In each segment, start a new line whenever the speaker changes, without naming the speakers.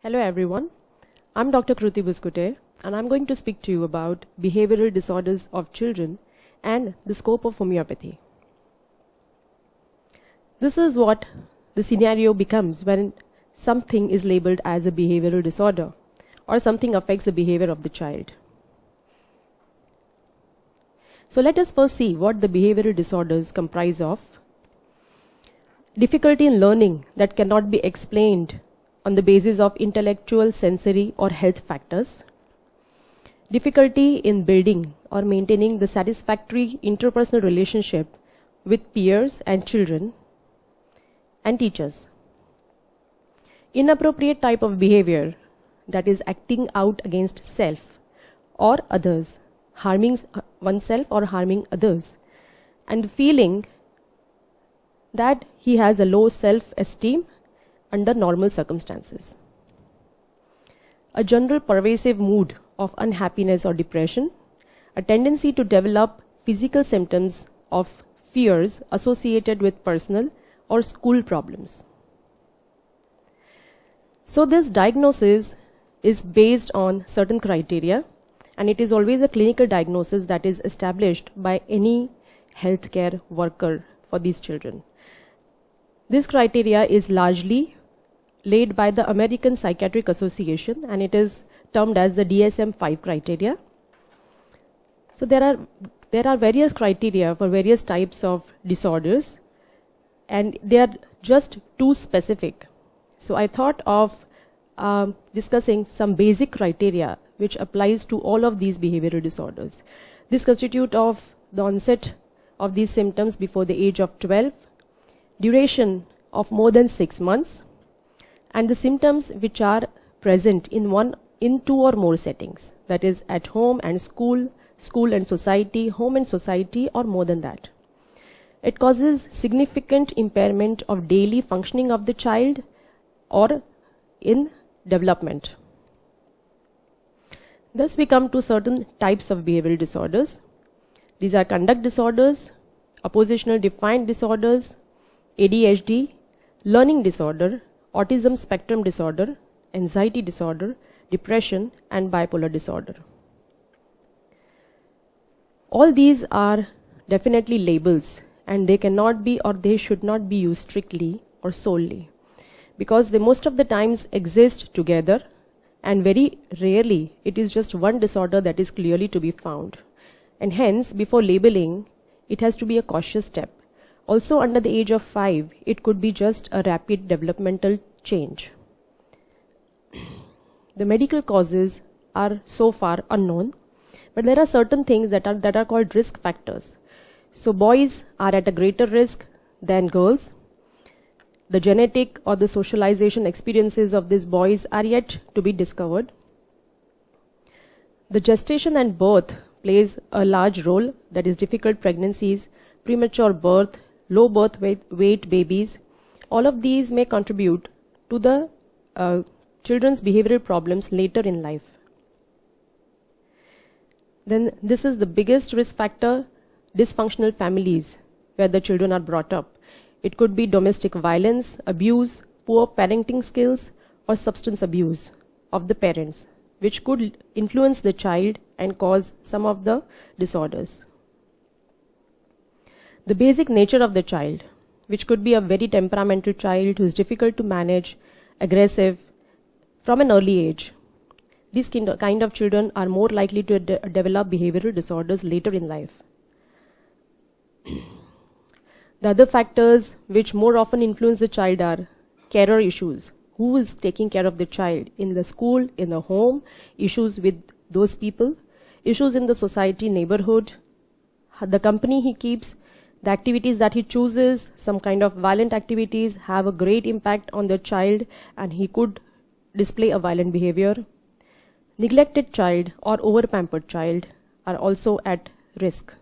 Hello everyone, I'm Dr. Kruti Bhuskute and I'm going to speak to you about behavioral disorders of children and the scope of homeopathy. This is what the scenario becomes when something is labeled as a behavioral disorder or something affects the behavior of the child. So let us first see what the behavioral disorders comprise of. Difficulty in learning that cannot be explained on the basis of intellectual, sensory or health factors. Difficulty in building or maintaining the satisfactory interpersonal relationship with peers and children and teachers. Inappropriate type of behavior, that is acting out against self or others, harming oneself or harming others, and the feeling that he has a low self-esteem under normal circumstances. A general pervasive mood of unhappiness or depression, a tendency to develop physical symptoms of fears associated with personal or school problems. So this diagnosis is based on certain criteria, and it is always a clinical diagnosis that is established by any healthcare worker for these children. This criteria is largely laid by the American Psychiatric Association, and it is termed as the DSM-5 criteria. So there are various criteria for various types of disorders, and they are just too specific. So I thought of discussing some basic criteria which applies to all of these behavioral disorders. This constitutes of the onset of these symptoms before the age of 12, duration of more than 6 months, and the symptoms which are present in 2 or more settings, that is at home and school, school and society, home and society, or more than that. It causes significant impairment of daily functioning of the child or in development. Thus we come to certain types of behavioral disorders. These are conduct disorders, oppositional defiant disorders, ADHD, learning disorder, autism spectrum disorder, anxiety disorder, depression, and bipolar disorder. All these are definitely labels, and they cannot be or they should not be used strictly or solely, because they most of the times exist together, and very rarely it is just one disorder that is clearly to be found. And hence, before labeling, it has to be a cautious step. Also, under the age of 5, it could be just a rapid developmental change. The medical causes are so far unknown, but there are certain things that are called risk factors. So boys are at a greater risk than girls. The genetic or the socialization experiences of these boys are yet to be discovered. The gestation and birth plays a large role, that is difficult pregnancies, premature birth, low birth weight babies. All of these may contribute to the children's behavioral problems later in life. Then this is the biggest risk factor, dysfunctional families where the children are brought up. It could be domestic violence, abuse, poor parenting skills, or substance abuse of the parents, which could influence the child and cause some of the disorders. The basic nature of the child, which could be a very temperamental child who is difficult to manage, aggressive from an early age. These kind of children are more likely to develop behavioral disorders later in life. The other factors which more often influence the child are carer issues. Who is taking care of the child in the school, in the home, issues with those people, issues in the society, neighborhood, the company he keeps, the activities that he chooses. Some kind of violent activities have a great impact on the child, and he could display a violent behavior. Neglected child or over-pampered child are also at risk.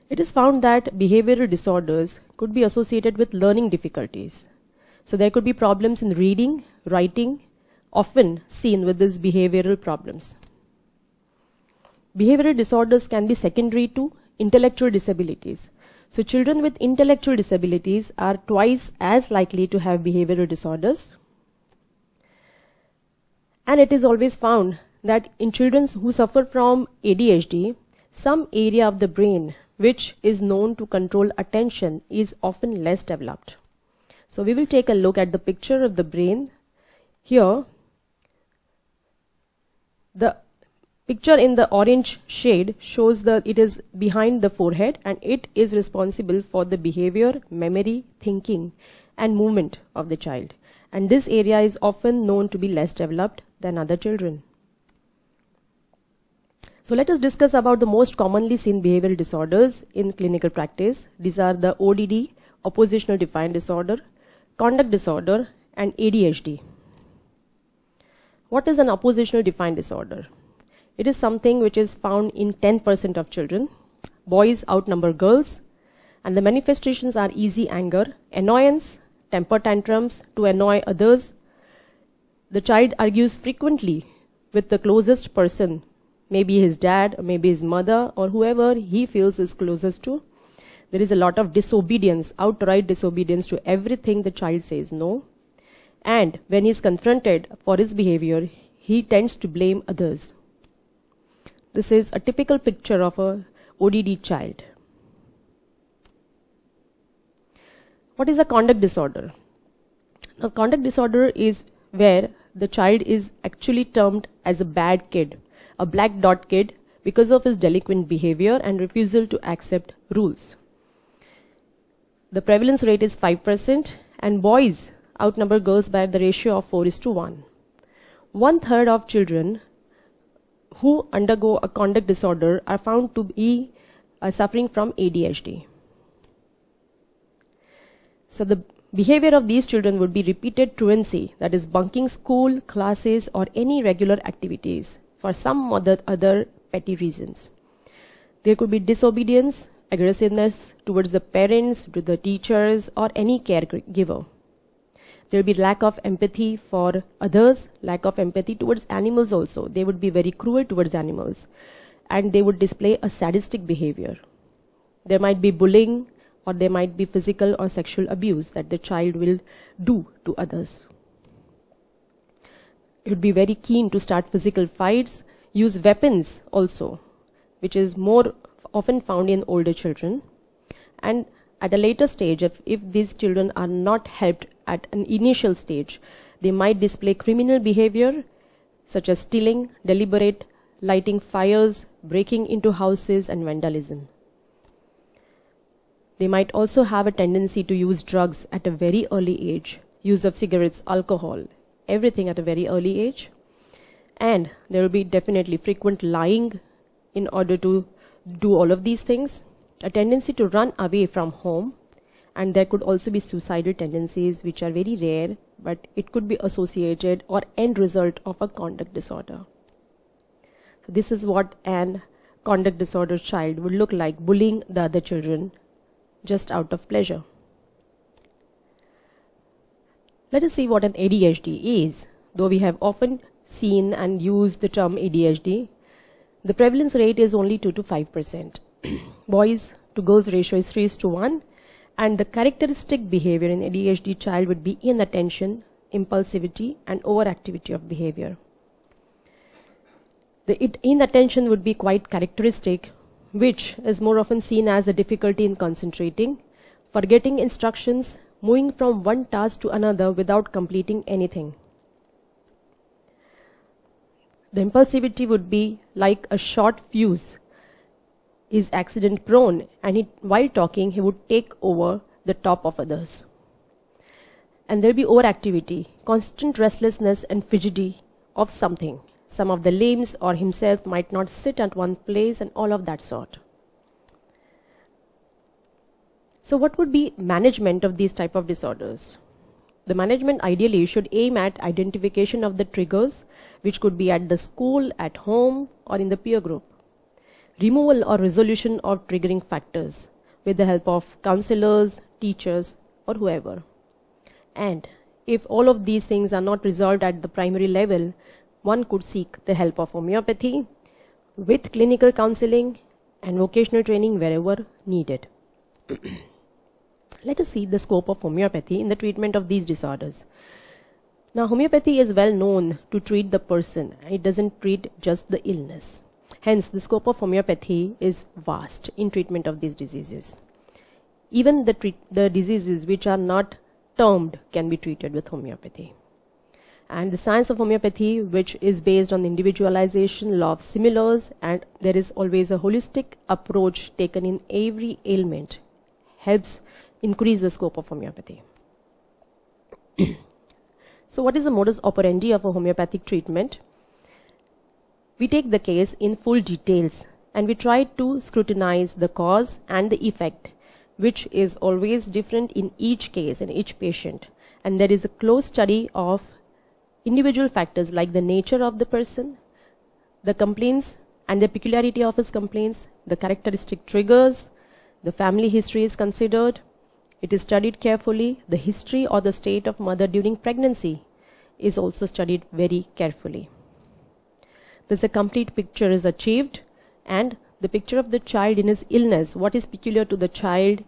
It is found that behavioral disorders could be associated with learning difficulties. So there could be problems in reading, writing, often seen with these behavioral problems. Behavioral disorders can be secondary to intellectual disabilities. So children with intellectual disabilities are twice as likely to have behavioral disorders. And it is always found that in children who suffer from ADHD, some area of the brain which is known to control attention is often less developed. So we will take a look at the picture of the brain. Here, the picture in the orange shade shows that it is behind the forehead and it is responsible for the behavior, memory, thinking and movement of the child. And this area is often known to be less developed than other children. So let us discuss about the most commonly seen behavioral disorders in clinical practice. These are the ODD, Oppositional Defiant Disorder, Conduct Disorder and ADHD. What is an oppositional defiant disorder? It is something which is found in 10% of children. Boys outnumber girls, and the manifestations are easy anger, annoyance, temper tantrums to annoy others. The child argues frequently with the closest person, maybe his dad, or maybe his mother, or whoever he feels is closest to. There is a lot of disobedience, outright disobedience to everything the child says no. And when he is confronted for his behavior, he tends to blame others. This is a typical picture of a ODD child. What is a conduct disorder? A conduct disorder is where the child is actually termed as a bad kid, a black dot kid, because of his delinquent behavior and refusal to accept rules. The prevalence rate is 5%, and boys outnumber girls by the ratio of 4:1. 1/3 of children who undergo a conduct disorder are found to be suffering from ADHD. So the behavior of these children would be repeated truancy, that is bunking school, classes or any regular activities for some other petty reasons. There could be disobedience, aggressiveness towards the parents, to the teachers or any caregiver. There will be lack of empathy for others, lack of empathy towards animals also. They would be very cruel towards animals and they would display a sadistic behavior. There might be bullying or there might be physical or sexual abuse that the child will do to others. It would be very keen to start physical fights, use weapons also, which is more often found in older children. And at a later stage, if these children are not helped at an initial stage, they might display criminal behavior such as stealing, deliberate lighting fires, breaking into houses and vandalism. They might also have a tendency to use drugs at a very early age, use of cigarettes, alcohol, everything at a very early age. And there will be definitely frequent lying in order to do all of these things, a tendency to run away from home, and there could also be suicidal tendencies which are very rare, but it could be associated or end result of a conduct disorder. So this is what an conduct disorder child would look like, bullying the other children just out of pleasure. Let us see what an ADHD is. Though we have often seen and used the term ADHD, the prevalence rate is only 2 to 5%. Boys to girls ratio is 3:1, and the characteristic behavior in ADHD child would be inattention, impulsivity and overactivity of behavior. The inattention would be quite characteristic, which is more often seen as a difficulty in concentrating, forgetting instructions, moving from one task to another without completing anything. The impulsivity would be like a short fuse. He is accident prone, and while talking he would take over the top of others. And there will be overactivity, constant restlessness and fidgety of something. Some of the limbs or himself might not sit at one place and all of that sort. So what would be management of these type of disorders? The management ideally should aim at identification of the triggers, which could be at the school, at home or in the peer group. Removal or resolution of triggering factors with the help of counselors, teachers or whoever. And if all of these things are not resolved at the primary level, one could seek the help of homeopathy with clinical counseling and vocational training wherever needed. Let us see the scope of homeopathy in the treatment of these disorders. Now, homeopathy is well known to treat the person. It doesn't treat just the illness. Hence, the scope of homeopathy is vast in treatment of these diseases. Even the diseases which are not termed can be treated with homeopathy. And the science of homeopathy, which is based on individualization, law of similars, and there is always a holistic approach taken in every ailment, helps increase the scope of homeopathy. So what is the modus operandi of a homeopathic treatment? We take the case in full details and we try to scrutinize the cause and the effect, which is always different in each case, in each patient. And there is a close study of individual factors like the nature of the person, the complaints and the peculiarity of his complaints, the characteristic triggers, the family history is considered. It is studied carefully. The history or the state of mother during pregnancy is also studied very carefully. Thus a complete picture is achieved, and the picture of the child in his illness, what is peculiar to the child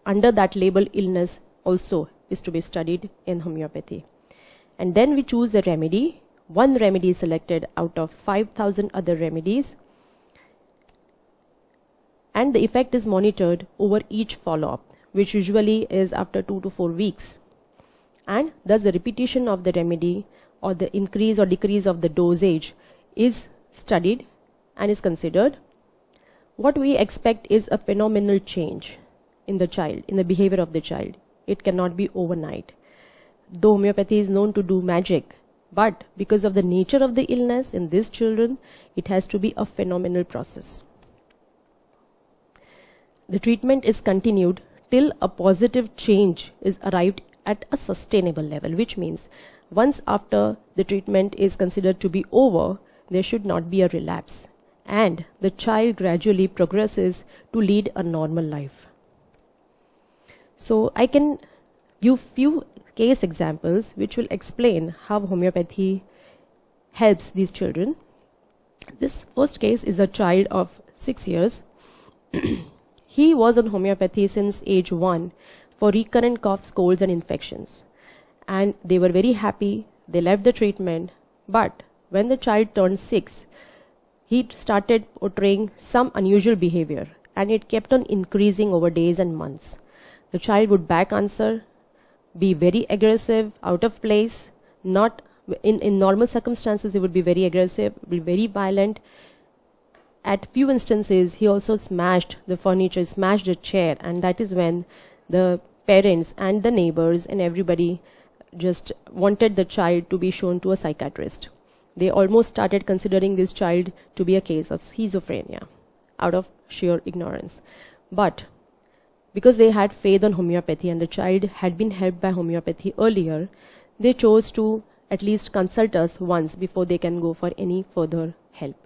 under that label illness, also is to be studied in homeopathy. And then we choose a remedy. One remedy is selected out of 5,000 other remedies, and the effect is monitored over each follow-up, which usually is after 2 to 4 weeks. And thus the repetition of the remedy or the increase or decrease of the dosage is studied and is considered. What we expect is a phenomenal change in the child, in the behavior of the child. It cannot be overnight. Though homeopathy is known to do magic, but because of the nature of the illness in these children, it has to be a phenomenal process. The treatment is continued till a positive change is arrived at a sustainable level, which means once after the treatment is considered to be over, there should not be a relapse, and the child gradually progresses to lead a normal life. So I can give few case examples which will explain how homeopathy helps these children. This first case is a child of 6 years. He was on homeopathy since age 1 for recurrent coughs, colds and infections. And they were very happy. They left the treatment. But when the child turned 6, he started portraying some unusual behavior, and it kept on increasing over days and months. The child would back answer, be very aggressive, out of place, not in normal circumstances he would be very aggressive, be very violent. At few instances he also smashed the furniture, smashed a chair, and that is when the parents and the neighbors and everybody just wanted the child to be shown to a psychiatrist. They almost started considering this child to be a case of schizophrenia out of sheer ignorance. But because they had faith on homeopathy and the child had been helped by homeopathy earlier, they chose to at least consult us once before they can go for any further help.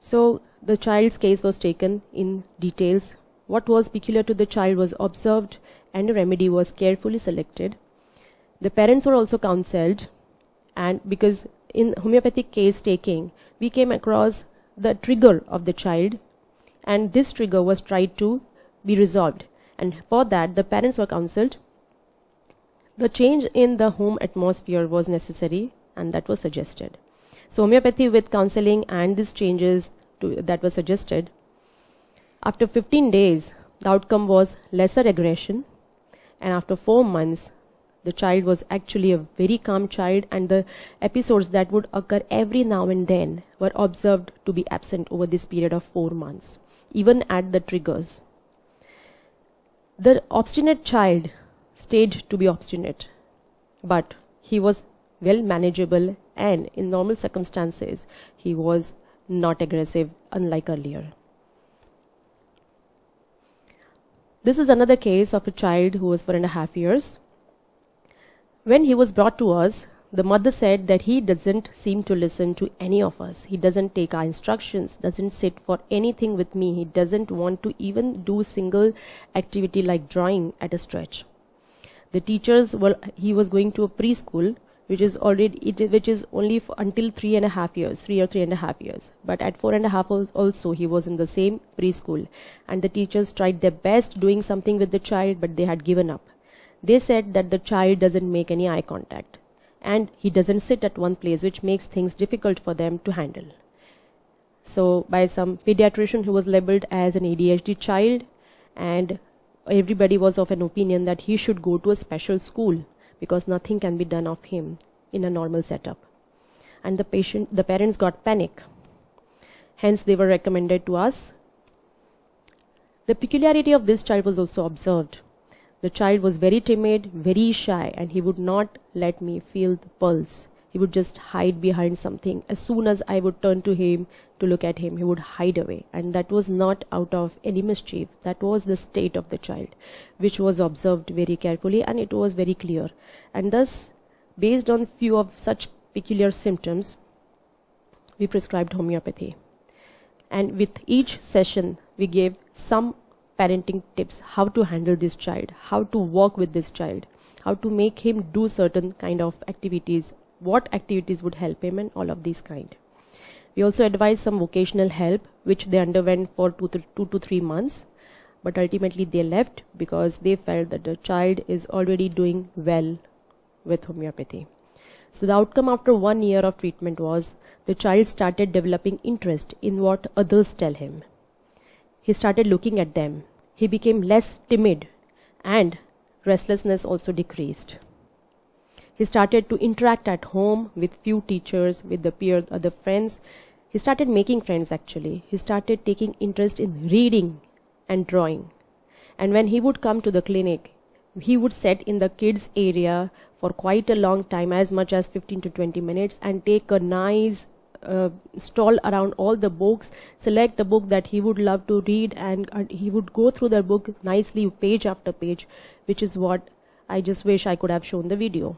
So the child's case was taken in details. What was peculiar to the child was observed, and a remedy was carefully selected. The parents were also counseled, and because in homeopathic case taking, we came across the trigger of the child, and this trigger was tried to be resolved, and for that the parents were counseled. The change in the home atmosphere was necessary, and that was suggested. So homeopathy with counseling and these changes that were suggested, after 15 days the outcome was lesser aggression, and after 4 months the child was actually a very calm child, and the episodes that would occur every now and then were observed to be absent over this period of 4 months, even at the triggers. The obstinate child stayed to be obstinate, but he was well manageable, and in normal circumstances he was not aggressive, unlike earlier. This is another case of a child who was 4.5 years. When he was brought to us, the mother said that he doesn't seem to listen to any of us. He doesn't take our instructions, doesn't sit for anything with me. He doesn't want to even do single activity like drawing at a stretch. The teachers he was going to a preschool, which is only until 3.5 years, 3 or 3.5 years. But at 4.5 also he was in the same preschool, and the teachers tried their best doing something with the child, but they had given up. They said that the child doesn't make any eye contact, and he doesn't sit at one place, which makes things difficult for them to handle. So by some pediatrician, he was labeled as an ADHD child, and everybody was of an opinion that he should go to a special school because nothing can be done of him in a normal setup. And the parents got panic. Hence they were recommended to us. The peculiarity of this child was also observed. The child was very timid, very shy, and he would not let me feel the pulse. He would just hide behind something. As soon as I would turn to him to look at him, he would hide away. And that was not out of any mischief. That was the state of the child, which was observed very carefully, and it was very clear. And thus, based on few of such peculiar symptoms, we prescribed homeopathy. And with each session, we gave some parenting tips, how to handle this child, how to work with this child, how to make him do certain kind of activities, what activities would help him, and all of these kind. We also advised some vocational help, which they underwent for 2 to 3 months, but ultimately they left because they felt that the child is already doing well with homeopathy. So the outcome after 1 year of treatment was the child started developing interest in what others tell him. He started looking at them. He became less timid, and restlessness also decreased. He started to interact at home with few teachers, with the peers, other friends. He started making friends actually. He started taking interest in reading and drawing. And when he would come to the clinic, he would sit in the kids area for quite a long time, as much as 15 to 20 minutes, and take a nice stall around all the books, select a book that he would love to read, and he would go through the book nicely, page after page, which is what I just wish I could have shown the video.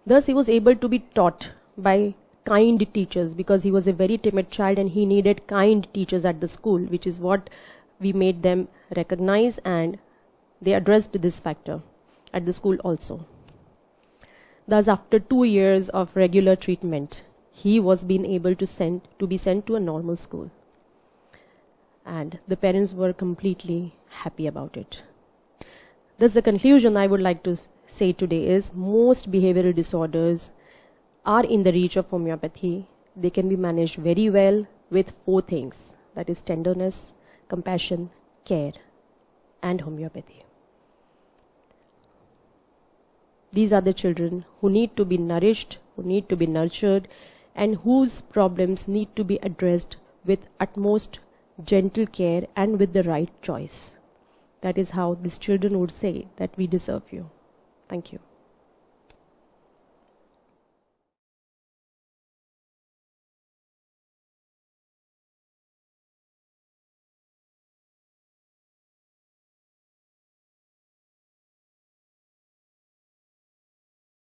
Thus, he was able to be taught by kind teachers, because he was a very timid child and he needed kind teachers at the school, which is what we made them recognize, and they addressed this factor at the school also. Thus, after 2 years of regular treatment, he was being able to be sent to a normal school. And the parents were completely happy about it. Thus, the conclusion I would like to say today is most behavioral disorders are in the reach of homeopathy. They can be managed very well with 4 things, that is tenderness, compassion, care, and homeopathy. These are the children who need to be nourished, who need to be nurtured, and whose problems need to be addressed with utmost gentle care and with the right choice. That is how these children would say that we deserve you. Thank you.